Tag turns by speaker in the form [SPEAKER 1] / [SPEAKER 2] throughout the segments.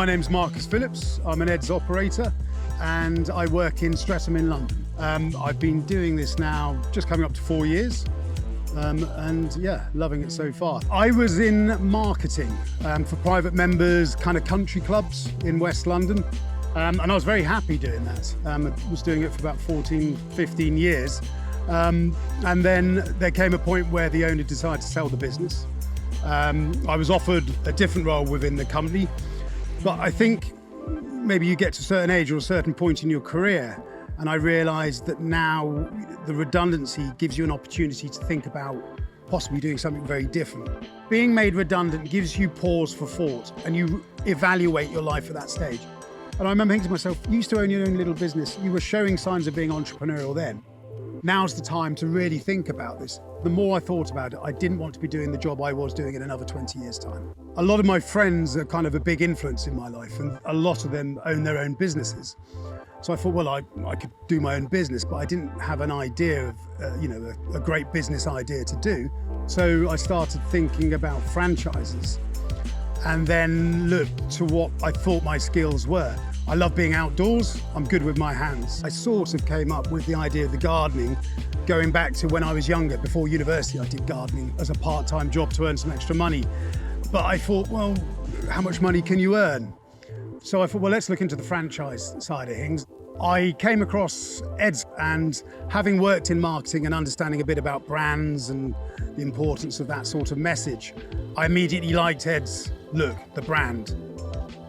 [SPEAKER 1] My name's Marcus Phillips. I'm an Ed's operator and I work in Streatham in London. I've been doing this now just coming up to 4 years and yeah, loving it so far. I was in marketing for private members, kind of country clubs in West London. And I was very happy doing that. I was doing it for about 14, 15 years. And then there came a point where the owner decided to sell the business. I was offered a different role within the company, but I think maybe you get to a certain age or a certain point in your career, and I realised that now the redundancy gives you an opportunity to think about possibly doing something very different. Being made redundant gives you pause for thought, and you evaluate your life at that stage. And I remember thinking to myself, you used to own your own little business, you were showing signs of being entrepreneurial then. Now's the time to really think about this. The more I thought about it, I didn't want to be doing the job I was doing in another 20 years' time. A lot of my friends are kind of a big influence in my life, and a lot of them own their own businesses. So I thought, well, I could do my own business, but I didn't have an idea of, a great business idea to do. So I started thinking about franchises and then looked to what I thought my skills were. I love being outdoors, I'm good with my hands. I sort of came up with the idea of the gardening going back to when I was younger. Before university, I did gardening as a part-time job to earn some extra money. But I thought, well, how much money can you earn? So I thought, well, let's look into the franchise side of things. I came across Ed's, and having worked in marketing and understanding a bit about brands and the importance of that sort of message, I immediately liked Ed's look, the brand.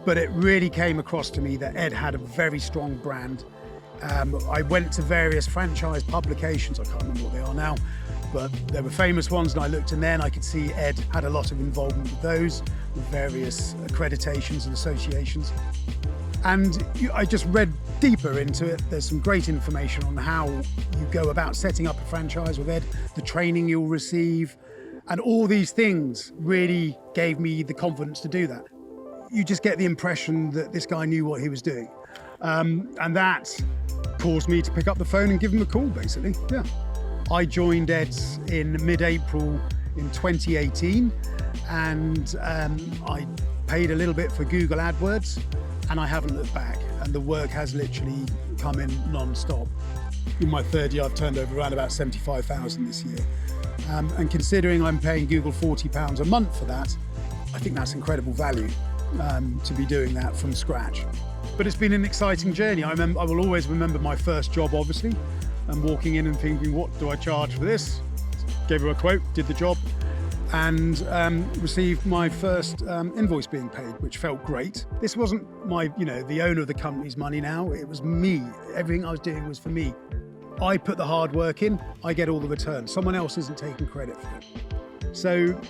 [SPEAKER 1] But it really came across to me that Ed had a very strong brand. I went to various franchise publications, I can't remember what they are now, but there were famous ones, and I looked in there and I could see Ed had a lot of involvement with those, with various accreditations and associations. And I just read deeper into it. There's some great information on how you go about setting up a franchise with Ed, the training you'll receive, and all these things really gave me the confidence to do that. You just get the impression that this guy knew what he was doing. And that caused me to pick up the phone and give him a call, basically, yeah. I joined Ed's in mid-April in 2018, and I paid a little bit for Google AdWords, and I haven't looked back, and the work has literally come in non-stop. In my third year, I've turned over around about 75,000 this year. And considering I'm paying Google £40 a month for that, I think that's incredible value. To be doing that from scratch. But it's been an exciting journey. I will always remember my first job, obviously, and walking in and thinking, what do I charge for this? Gave her a quote, did the job, and received my first invoice being paid, which felt great. This wasn't the owner of the company's money now, it was me. Everything I was doing was for me. I put the hard work in, I get all the return. Someone else isn't taking credit for it. So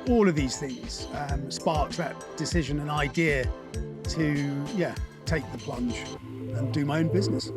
[SPEAKER 1] all of these things sparked that decision and idea to, take the plunge and do my own business.